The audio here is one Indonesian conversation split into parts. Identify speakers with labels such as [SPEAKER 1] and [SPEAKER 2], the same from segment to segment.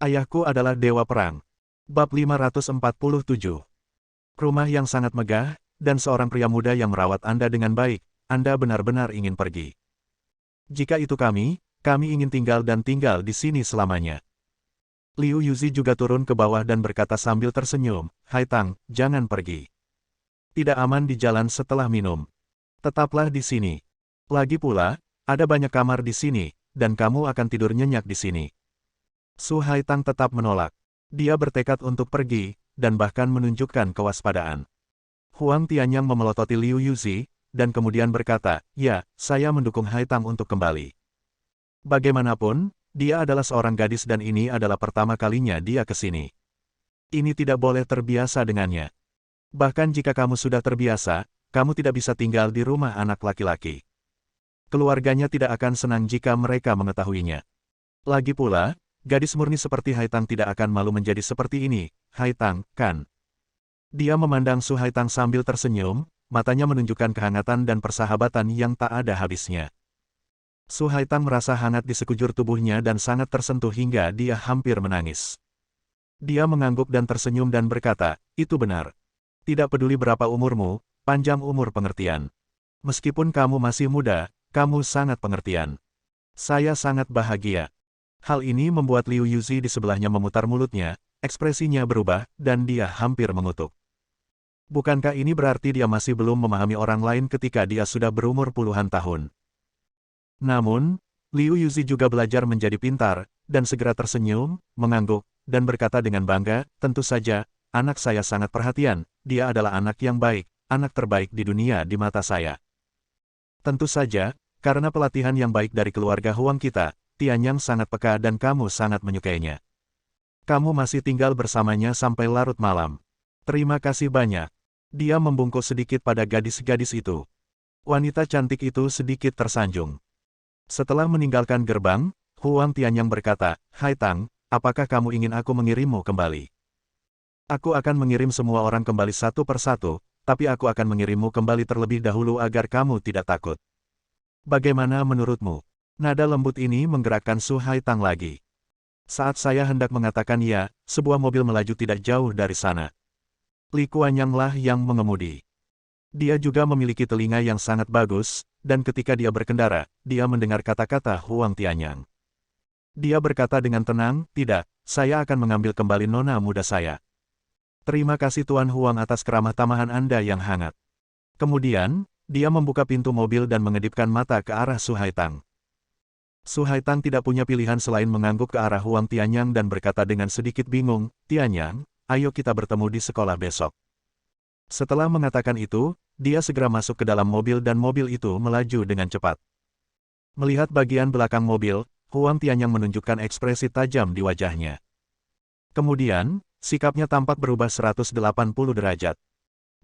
[SPEAKER 1] Ayahku adalah dewa perang. Bab 547. Rumah yang sangat megah, dan seorang pria muda yang merawat Anda dengan baik. Anda benar-benar ingin pergi. Jika itu kami ingin tinggal dan tinggal di sini selamanya. Liu Yuzi juga turun ke bawah dan berkata sambil tersenyum, "Hai Tang, jangan pergi. Tidak aman di jalan setelah minum. Tetaplah di sini. Lagi pula, ada banyak kamar di sini, dan kamu akan tidur nyenyak di sini." Su Haitang tetap menolak. Dia bertekad untuk pergi, dan bahkan menunjukkan kewaspadaan. Huang Tianyang memelototi Liu Yuzi, dan kemudian berkata, "Ya, saya mendukung Haitang untuk kembali. Bagaimanapun, dia adalah seorang gadis dan ini adalah pertama kalinya dia ke sini. Ini tidak boleh terbiasa dengannya. Bahkan jika kamu sudah terbiasa, kamu tidak bisa tinggal di rumah anak laki-laki. Keluarganya tidak akan senang jika mereka mengetahuinya. Lagi pula, gadis murni seperti Haitang tidak akan malu menjadi seperti ini, Haitang, kan?" Dia memandang Su Haitang sambil tersenyum, matanya menunjukkan kehangatan dan persahabatan yang tak ada habisnya. Su Haitang merasa hangat di sekujur tubuhnya dan sangat tersentuh hingga dia hampir menangis. Dia mengangguk dan tersenyum dan berkata, "Itu benar. Tidak peduli berapa umurmu, panjang umur pengertian. Meskipun kamu masih muda, kamu sangat pengertian. Saya sangat bahagia." Hal ini membuat Liu Yuzi di sebelahnya memutar mulutnya, ekspresinya berubah, dan dia hampir mengutuk. Bukankah ini berarti dia masih belum memahami orang lain ketika dia sudah berumur puluhan tahun? Namun, Liu Yuzi juga belajar menjadi pintar, dan segera tersenyum, mengangguk, dan berkata dengan bangga, "Tentu saja, anak saya sangat perhatian, dia adalah anak yang baik, anak terbaik di dunia di mata saya. Tentu saja, karena pelatihan yang baik dari keluarga Huang kita, Tianyang sangat peka dan kamu sangat menyukainya. Kamu masih tinggal bersamanya sampai larut malam. Terima kasih banyak." Dia membungkuk sedikit pada gadis-gadis itu. Wanita cantik itu sedikit tersanjung. Setelah meninggalkan gerbang, Huang Tianyang berkata, "Hai Tang, apakah kamu ingin aku mengirimmu kembali?" "Aku akan mengirim semua orang kembali satu persatu, tapi aku akan mengirimmu kembali terlebih dahulu agar kamu tidak takut. Bagaimana menurutmu?" Nada lembut ini menggerakkan Su Haitang lagi. Saat saya hendak mengatakan ya, sebuah mobil melaju tidak jauh dari sana. Li Kuanyang lah yang mengemudi. Dia juga memiliki telinga yang sangat bagus, dan ketika dia berkendara, dia mendengar kata-kata Huang Tianyang. Dia berkata dengan tenang, "Tidak, saya akan mengambil kembali nona muda saya. Terima kasih Tuan Huang atas keramah tamahan Anda yang hangat." Kemudian, dia membuka pintu mobil dan mengedipkan mata ke arah Su Haitang. Su Haitang tidak punya pilihan selain mengangguk ke arah Huang Tianyang dan berkata dengan sedikit bingung, "Tianyang, ayo kita bertemu di sekolah besok." Setelah mengatakan itu, dia segera masuk ke dalam mobil dan mobil itu melaju dengan cepat. Melihat bagian belakang mobil, Huang Tianyang menunjukkan ekspresi tajam di wajahnya. Kemudian, sikapnya tampak berubah 180 derajat.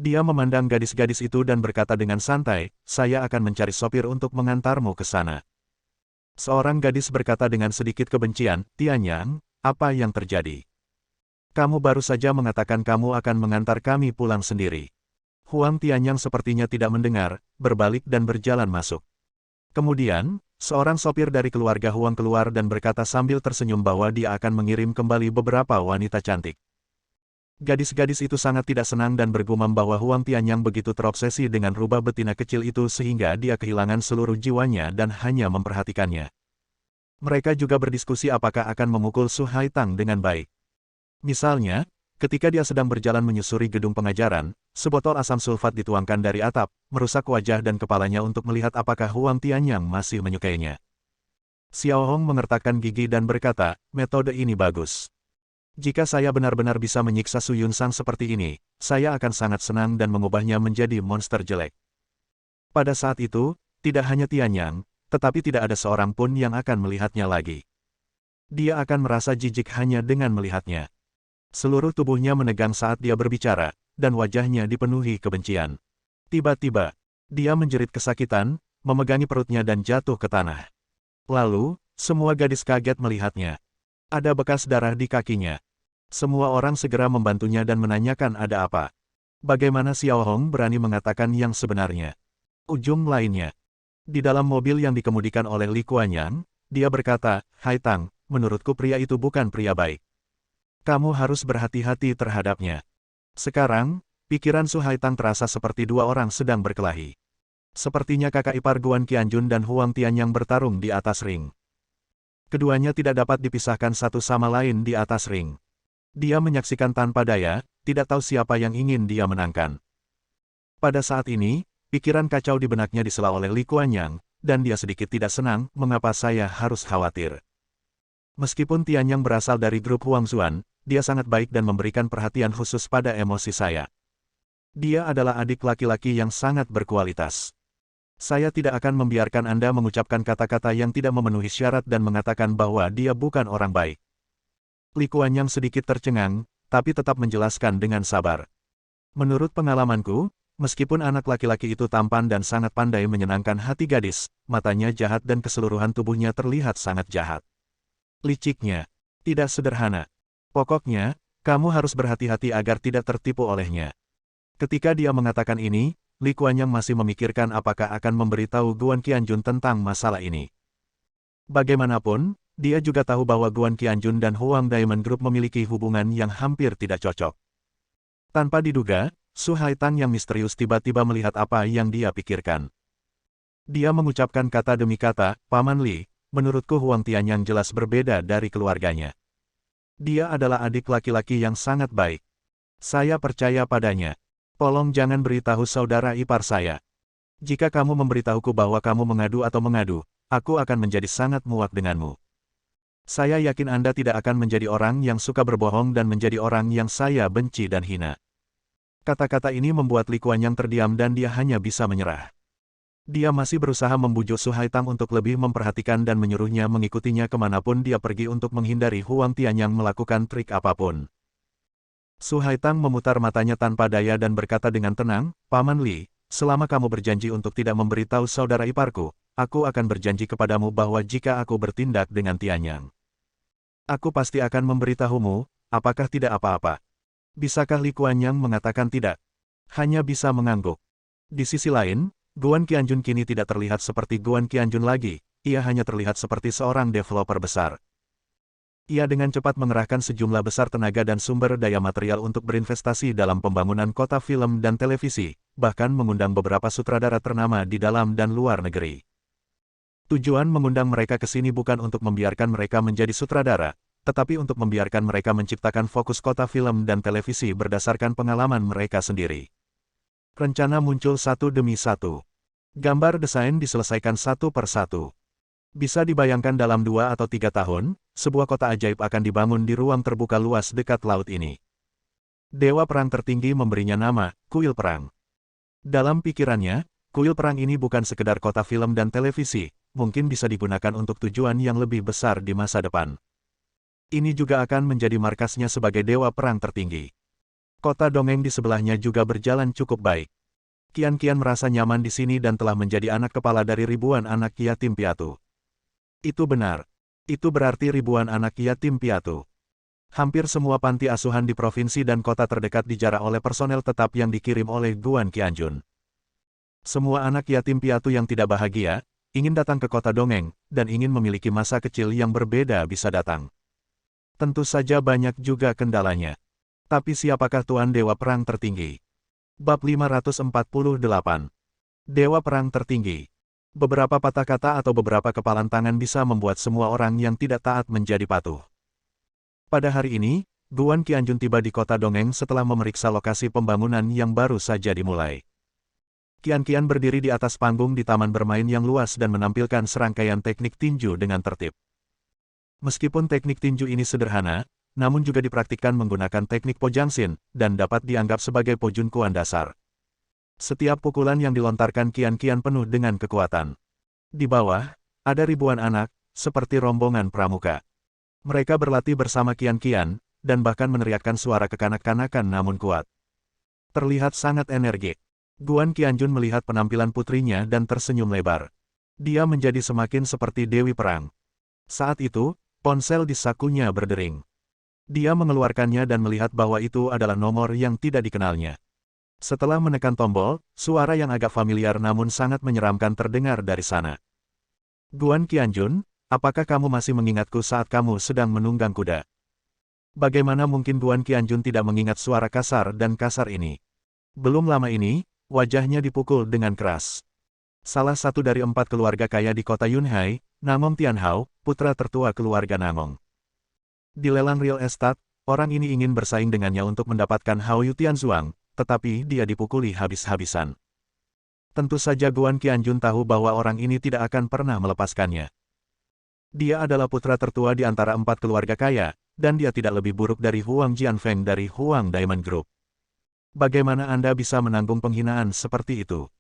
[SPEAKER 1] Dia memandang gadis-gadis itu dan berkata dengan santai, "Saya akan mencari sopir untuk mengantarmu ke sana." Seorang gadis berkata dengan sedikit kebencian, "Tianyang, apa yang terjadi? Kamu baru saja mengatakan kamu akan mengantar kami pulang sendiri." Huang Tianyang sepertinya tidak mendengar, berbalik dan berjalan masuk. Kemudian, seorang sopir dari keluarga Huang keluar dan berkata sambil tersenyum bahwa dia akan mengirim kembali beberapa wanita cantik. Gadis-gadis itu sangat tidak senang dan bergumam bahwa Huang Tianyang begitu terobsesi dengan rubah betina kecil itu sehingga dia kehilangan seluruh jiwanya dan hanya memperhatikannya. Mereka juga berdiskusi apakah akan memukul Su Haitang dengan baik. Misalnya, ketika dia sedang berjalan menyusuri gedung pengajaran, sebotol asam sulfat dituangkan dari atap, merusak wajah dan kepalanya untuk melihat apakah Huang Tianyang masih menyukainya. Xiao Hong mengertakkan gigi dan berkata, "Metode ini bagus. Jika saya benar-benar bisa menyiksa Su Yunsang seperti ini, saya akan sangat senang dan mengubahnya menjadi monster jelek." Pada saat itu, tidak hanya Tianyang, tetapi tidak ada seorang pun yang akan melihatnya lagi. Dia akan merasa jijik hanya dengan melihatnya. Seluruh tubuhnya menegang saat dia berbicara, dan wajahnya dipenuhi kebencian. Tiba-tiba, dia menjerit kesakitan, memegangi perutnya dan jatuh ke tanah. Lalu, semua gadis kaget melihatnya. Ada bekas darah di kakinya. Semua orang segera membantunya dan menanyakan ada apa. Bagaimana Xiao Hong berani mengatakan yang sebenarnya? Ujung lainnya. Di dalam mobil yang dikemudikan oleh Li Kuanyang, dia berkata, "Hai Tang, menurutku pria itu bukan pria baik. Kamu harus berhati-hati terhadapnya. Sekarang, pikiran Su Haitang terasa seperti dua orang sedang berkelahi. Sepertinya kakak ipar Guan Qianjun dan Huang Tianyang bertarung di atas ring. Keduanya tidak dapat dipisahkan satu sama lain di atas ring. Dia menyaksikan tanpa daya, tidak tahu siapa yang ingin dia menangkan. Pada saat ini, pikiran kacau di benaknya disela oleh Li Kuanyang, dan dia sedikit tidak senang, mengapa saya harus khawatir. Meskipun Tianyang berasal dari grup Huang Zuan, dia sangat baik dan memberikan perhatian khusus pada emosi saya. Dia adalah adik laki-laki yang sangat berkualitas. Saya tidak akan membiarkan Anda mengucapkan kata-kata yang tidak memenuhi syarat dan mengatakan bahwa dia bukan orang baik. Li Kuanyang sedikit tercengang, tapi tetap menjelaskan dengan sabar. Menurut pengalamanku, meskipun anak laki-laki itu tampan dan sangat pandai menyenangkan hati gadis, matanya jahat dan keseluruhan tubuhnya terlihat sangat jahat. Liciknya, tidak sederhana. Pokoknya, kamu harus berhati-hati agar tidak tertipu olehnya. Ketika dia mengatakan ini, Li Kuanyang masih memikirkan apakah akan memberitahu Guan Qianjun tentang masalah ini. Bagaimanapun, dia juga tahu bahwa Guan Qianjun dan Huang Diamond Group memiliki hubungan yang hampir tidak cocok. Tanpa diduga, Su Haitang yang misterius tiba-tiba melihat apa yang dia pikirkan. Dia mengucapkan kata demi kata, "Paman Li, menurutku Huang Tianyang jelas berbeda dari keluarganya. Dia adalah adik laki-laki yang sangat baik. Saya percaya padanya. Tolong jangan beritahu saudara ipar saya. Jika kamu memberitahuku bahwa kamu mengadu atau mengadu, aku akan menjadi sangat muak denganmu. Saya yakin Anda tidak akan menjadi orang yang suka berbohong dan menjadi orang yang saya benci dan hina." Kata-kata ini membuat Li Kuanyang terdiam dan dia hanya bisa menyerah. Dia masih berusaha membujuk Su Haitang untuk lebih memperhatikan dan menyuruhnya mengikutinya kemanapun dia pergi untuk menghindari Huang Tianyang melakukan trik apapun. Su Haitang memutar matanya tanpa daya dan berkata dengan tenang, "Paman Li, selama kamu berjanji untuk tidak memberitahu saudara iparku, aku akan berjanji kepadamu bahwa jika aku bertindak dengan Tianyang, aku pasti akan memberitahumu, apakah tidak apa-apa?" Bisakah Li Kuanyang mengatakan tidak? Hanya bisa mengangguk. Di sisi lain, Guan Qianjun kini tidak terlihat seperti Guan Qianjun lagi, ia hanya terlihat seperti seorang developer besar. Ia dengan cepat mengerahkan sejumlah besar tenaga dan sumber daya material untuk berinvestasi dalam pembangunan kota film dan televisi, bahkan mengundang beberapa sutradara ternama di dalam dan luar negeri. Tujuan mengundang mereka ke sini bukan untuk membiarkan mereka menjadi sutradara, tetapi untuk membiarkan mereka menciptakan fokus kota film dan televisi berdasarkan pengalaman mereka sendiri. Rencana muncul satu demi satu. Gambar desain diselesaikan satu per satu. Bisa dibayangkan dalam 2 atau 3 tahun, sebuah kota ajaib akan dibangun di ruang terbuka luas dekat laut ini. Dewa Perang tertinggi memberinya nama, Kuil Perang. Dalam pikirannya, kuil perang ini bukan sekedar kota film dan televisi, mungkin bisa digunakan untuk tujuan yang lebih besar di masa depan. Ini juga akan menjadi markasnya sebagai Dewa Perang tertinggi. Kota dongeng di sebelahnya juga berjalan cukup baik. Qian-Qian merasa nyaman di sini dan telah menjadi anak kepala dari ribuan anak yatim piatu. Itu benar. Itu berarti ribuan anak yatim piatu. Hampir semua panti asuhan di provinsi dan kota terdekat dijaga oleh personel tetap yang dikirim oleh Guan Qianjun. Semua anak yatim piatu yang tidak bahagia, ingin datang ke kota dongeng, dan ingin memiliki masa kecil yang berbeda bisa datang. Tentu saja banyak juga kendalanya. Tapi siapakah Tuan Dewa Perang Tertinggi? Bab 548. Dewa Perang Tertinggi. Beberapa patah kata atau beberapa kepalan tangan bisa membuat semua orang yang tidak taat menjadi patuh. Pada hari ini, Guan Qianjun tiba di kota dongeng setelah memeriksa lokasi pembangunan yang baru saja dimulai. Qian-Qian berdiri di atas panggung di taman bermain yang luas dan menampilkan serangkaian teknik tinju dengan tertib. Meskipun teknik tinju ini sederhana, namun juga dipraktikkan menggunakan teknik Pojangsin, dan dapat dianggap sebagai Pojun Kuan dasar. Setiap pukulan yang dilontarkan Qian-Qian penuh dengan kekuatan. Di bawah, ada ribuan anak, seperti rombongan pramuka. Mereka berlatih bersama Qian-Qian, dan bahkan meneriakkan suara kekanak-kanakan namun kuat. Terlihat sangat energik. Guan Qianjun melihat penampilan putrinya dan tersenyum lebar. Dia menjadi semakin seperti Dewi Perang. Saat itu, ponsel di sakunya berdering. Dia mengeluarkannya dan melihat bahwa itu adalah nomor yang tidak dikenalnya. Setelah menekan tombol, suara yang agak familiar namun sangat menyeramkan terdengar dari sana. "Guan Qianjun, apakah kamu masih mengingatku saat kamu sedang menunggang kuda?" Bagaimana mungkin Guan Qianjun tidak mengingat suara kasar dan kasar ini? Belum lama ini, wajahnya dipukul dengan keras. Salah satu dari 4 keluarga kaya di kota Yunhai, Nangong Tianhao, putra tertua keluarga Nangong. Di lelang real estate, orang ini ingin bersaing dengannya untuk mendapatkan Hao Yu Tianzuang, tetapi dia dipukuli habis-habisan. Tentu saja Guan Qianjun tahu bahwa orang ini tidak akan pernah melepaskannya. Dia adalah putra tertua di antara 4 keluarga kaya, dan dia tidak lebih buruk dari Huang Jianfeng dari Huang Diamond Group. Bagaimana Anda bisa menanggung penghinaan seperti itu?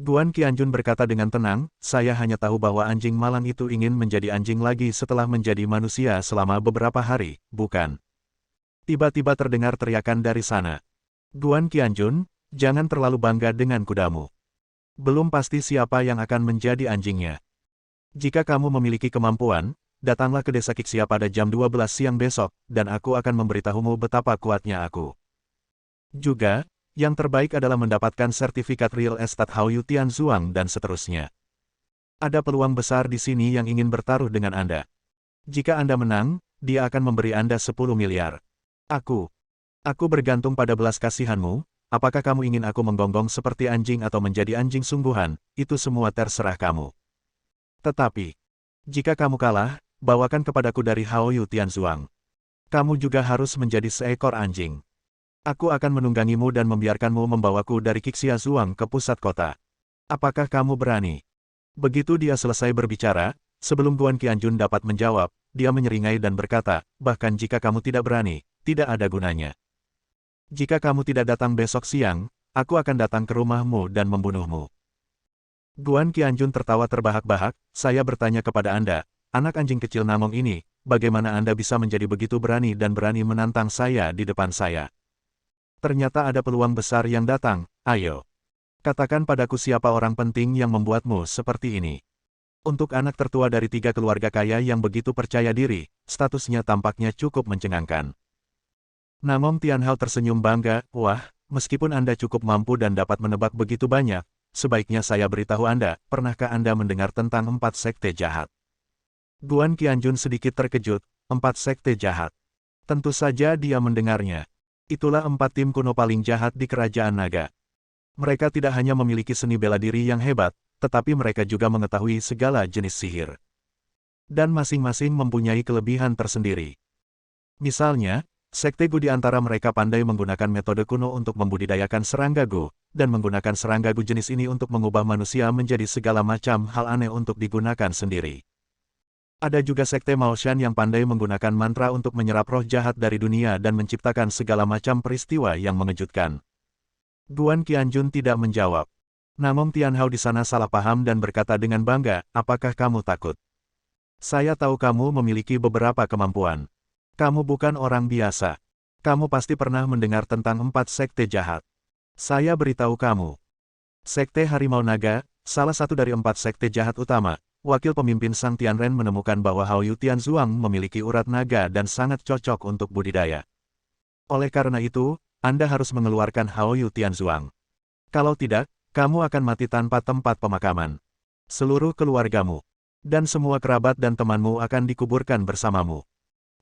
[SPEAKER 1] Guan Qianjun berkata dengan tenang, saya hanya tahu bahwa anjing malang itu ingin menjadi anjing lagi setelah menjadi manusia selama beberapa hari, bukan? Tiba-tiba terdengar teriakan dari sana. Guan Qianjun, jangan terlalu bangga dengan kudamu. Belum pasti siapa yang akan menjadi anjingnya. Jika kamu memiliki kemampuan, datanglah ke desa Qixia pada jam 12 siang besok, dan aku akan memberitahumu betapa kuatnya aku. Juga, yang terbaik adalah mendapatkan sertifikat real estate Hao Yu Tianzuang dan seterusnya. Ada peluang besar di sini yang ingin bertaruh dengan Anda. Jika Anda menang, dia akan memberi Anda 10 miliar. Aku bergantung pada belas kasihanmu, apakah kamu ingin aku menggonggong seperti anjing atau menjadi anjing sungguhan, itu semua terserah kamu. Tetapi, jika kamu kalah, bawakan kepadaku dari Hao Yu Tianzuang. Kamu juga harus menjadi seekor anjing. Aku akan menunggangimu dan membiarkanmu membawaku dari Qixia Zuang ke pusat kota. Apakah kamu berani? Begitu dia selesai berbicara, sebelum Guan Qianjun dapat menjawab, dia menyeringai dan berkata, bahkan jika kamu tidak berani, tidak ada gunanya. Jika kamu tidak datang besok siang, aku akan datang ke rumahmu dan membunuhmu. Guan Qianjun tertawa terbahak-bahak, saya bertanya kepada Anda, anak anjing kecil Nangong ini, bagaimana Anda bisa menjadi begitu berani dan berani menantang saya di depan saya? Ternyata ada peluang besar yang datang, ayo. Katakan padaku siapa orang penting yang membuatmu seperti ini. Untuk anak tertua dari 3 keluarga kaya yang begitu percaya diri, statusnya tampaknya cukup mencengangkan. Nangong Tianhao tersenyum bangga, wah, meskipun Anda cukup mampu dan dapat menebak begitu banyak, sebaiknya saya beritahu Anda, pernahkah Anda mendengar tentang 4 sekte jahat? Guan Qianjun sedikit terkejut, 4 sekte jahat. Tentu saja dia mendengarnya. Itulah 4 tim kuno paling jahat di kerajaan naga. Mereka tidak hanya memiliki seni bela diri yang hebat, tetapi mereka juga mengetahui segala jenis sihir. Dan masing-masing mempunyai kelebihan tersendiri. Misalnya, sekte Gu di antara mereka pandai menggunakan metode kuno untuk membudidayakan serangga Gu, dan menggunakan serangga Gu jenis ini untuk mengubah manusia menjadi segala macam hal aneh untuk digunakan sendiri. Ada juga sekte Maoshan yang pandai menggunakan mantra untuk menyerap roh jahat dari dunia dan menciptakan segala macam peristiwa yang mengejutkan. Guan Qianjun tidak menjawab. Nangong Tianhao di sana salah paham dan berkata dengan bangga, apakah kamu takut? Saya tahu kamu memiliki beberapa kemampuan. Kamu bukan orang biasa. Kamu pasti pernah mendengar tentang 4 sekte jahat. Saya beritahu kamu. Sekte Harimau Naga, salah satu dari 4 sekte jahat utama. Wakil pemimpin Sang Tianren menemukan bahwa Hao Yu Tianzuang memiliki urat naga dan sangat cocok untuk budidaya. Oleh karena itu, Anda harus mengeluarkan Hao Yu Tianzuang. Kalau tidak, kamu akan mati tanpa tempat pemakaman. Seluruh keluargamu dan semua kerabat dan temanmu akan dikuburkan bersamamu.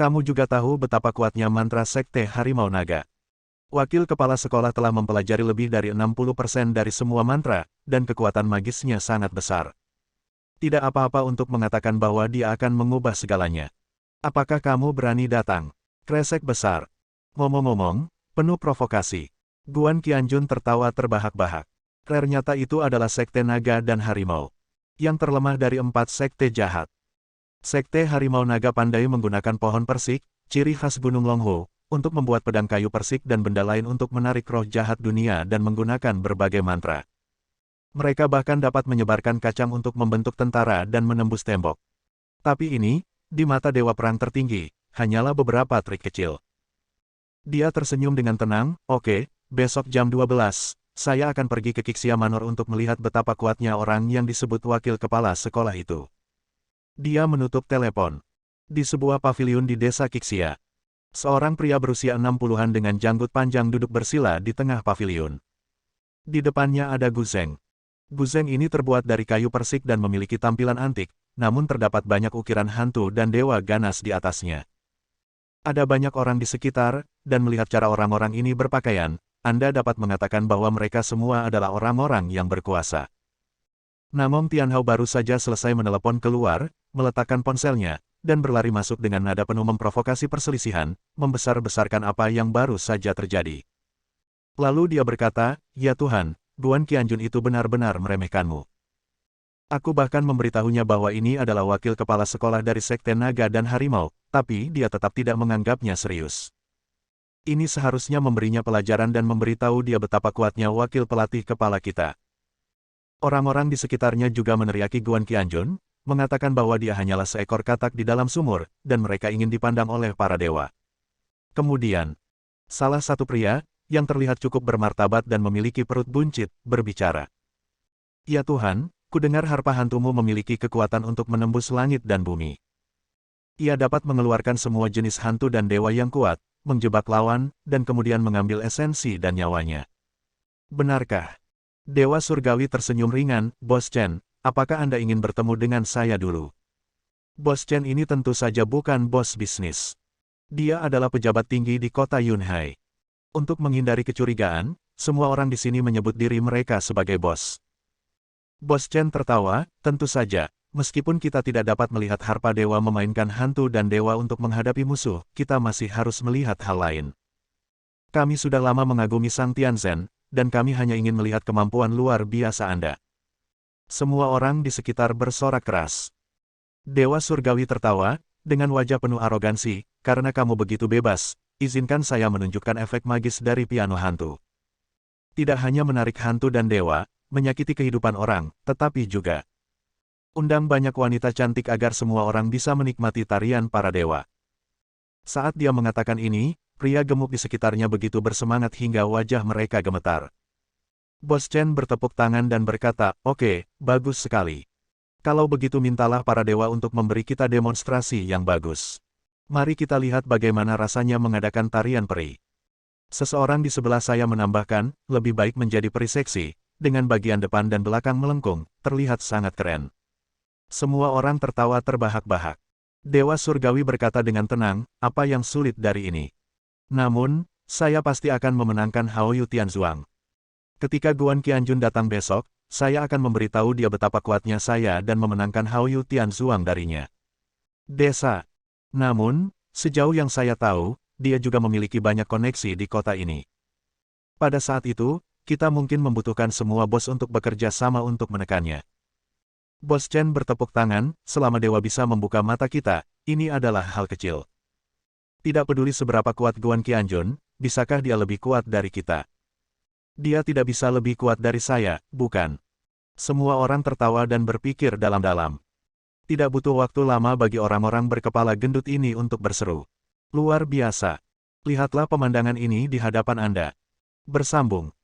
[SPEAKER 1] Kamu juga tahu betapa kuatnya mantra sekte Harimau Naga. Wakil kepala sekolah telah mempelajari lebih dari 60% dari semua mantra, dan kekuatan magisnya sangat besar. Tidak apa-apa untuk mengatakan bahwa dia akan mengubah segalanya. Apakah kamu berani datang? Kresek besar. Ngomong-ngomong, penuh provokasi. Guan Qianjun tertawa terbahak-bahak. Ternyata itu adalah sekte naga dan harimau. Yang terlemah dari 4 sekte jahat. Sekte Harimau Naga pandai menggunakan pohon persik, ciri khas Gunung Longhu, untuk membuat pedang kayu persik dan benda lain untuk menarik roh jahat dunia dan menggunakan berbagai mantra. Mereka bahkan dapat menyebarkan kacang untuk membentuk tentara dan menembus tembok. Tapi ini, di mata Dewa Perang tertinggi, hanyalah beberapa trik kecil. Dia tersenyum dengan tenang, oke, besok jam 12, saya akan pergi ke Qixia Manor untuk melihat betapa kuatnya orang yang disebut wakil kepala sekolah itu. Dia menutup telepon. Di sebuah paviliun di desa Qixia. Seorang pria berusia 60-an dengan janggut panjang duduk bersila di tengah paviliun. Di depannya ada Guzeng. Guzeng ini terbuat dari kayu persik dan memiliki tampilan antik, namun terdapat banyak ukiran hantu dan dewa ganas di atasnya. Ada banyak orang di sekitar, dan melihat cara orang-orang ini berpakaian, Anda dapat mengatakan bahwa mereka semua adalah orang-orang yang berkuasa. Namun Tianhao baru saja selesai menelepon keluar, meletakkan ponselnya, dan berlari masuk dengan nada penuh memprovokasi perselisihan, membesar-besarkan apa yang baru saja terjadi. Lalu dia berkata, "Ya Tuhan, Guan Qianjun itu benar-benar meremehkanmu. Aku bahkan memberitahunya bahwa ini adalah wakil kepala sekolah dari Sekte Naga dan Harimau, tapi dia tetap tidak menganggapnya serius. Ini seharusnya memberinya pelajaran dan memberitahu dia betapa kuatnya wakil pelatih kepala kita." Orang-orang di sekitarnya juga meneriaki Guan Qianjun, mengatakan bahwa dia hanyalah seekor katak di dalam sumur, dan mereka ingin dipandang oleh para dewa. Kemudian, salah satu pria, yang terlihat cukup bermartabat dan memiliki perut buncit, berbicara. "Ya Tuhan, kudengar harpa hantumu memiliki kekuatan untuk menembus langit dan bumi. Ia dapat mengeluarkan semua jenis hantu dan dewa yang kuat, menjebak lawan, dan kemudian mengambil esensi dan nyawanya. Benarkah?" Dewa Surgawi tersenyum ringan, "Bos Chen, apakah Anda ingin bertemu dengan saya dulu?" Bos Chen ini tentu saja bukan bos bisnis. Dia adalah pejabat tinggi di kota Yunhai. Untuk menghindari kecurigaan, semua orang di sini menyebut diri mereka sebagai bos. Bos Chen tertawa, "Tentu saja, meskipun kita tidak dapat melihat harpa dewa memainkan hantu dan dewa untuk menghadapi musuh, kita masih harus melihat hal lain. Kami sudah lama mengagumi Sang Tianzhen, dan kami hanya ingin melihat kemampuan luar biasa Anda." Semua orang di sekitar bersorak keras. Dewa Surgawi tertawa, dengan wajah penuh arogansi, "Karena kamu begitu bebas, izinkan saya menunjukkan efek magis dari piano hantu. Tidak hanya menarik hantu dan dewa, menyakiti kehidupan orang, tetapi juga undang banyak wanita cantik agar semua orang bisa menikmati tarian para dewa." Saat dia mengatakan ini, pria gemuk di sekitarnya begitu bersemangat hingga wajah mereka gemetar. Bos Chen bertepuk tangan dan berkata, "Oke, bagus sekali. Kalau begitu mintalah para dewa untuk memberi kita demonstrasi yang bagus. Mari kita lihat bagaimana rasanya mengadakan tarian peri." Seseorang di sebelah saya menambahkan, "Lebih baik menjadi peri seksi, dengan bagian depan dan belakang melengkung, terlihat sangat keren." Semua orang tertawa terbahak-bahak. Dewa Surgawi berkata dengan tenang, "Apa yang sulit dari ini? Namun, saya pasti akan memenangkan Haoyu Tianzhuang. Ketika Guan Qianjun datang besok, saya akan memberitahu dia betapa kuatnya saya dan memenangkan Haoyu Tianzhuang darinya." Desa. Namun, sejauh yang saya tahu, dia juga memiliki banyak koneksi di kota ini. Pada saat itu, kita mungkin membutuhkan semua bos untuk bekerja sama untuk menekannya. Bos Chen bertepuk tangan, "Selama dewa bisa membuka mata kita, ini adalah hal kecil. Tidak peduli seberapa kuat Guan Qianjun, bisakah dia lebih kuat dari kita? Dia tidak bisa lebih kuat dari saya, bukan?" Semua orang tertawa dan berpikir dalam-dalam. Tidak butuh waktu lama bagi orang-orang berkepala gendut ini untuk berseru, "Luar biasa. Lihatlah pemandangan ini di hadapan Anda." Bersambung.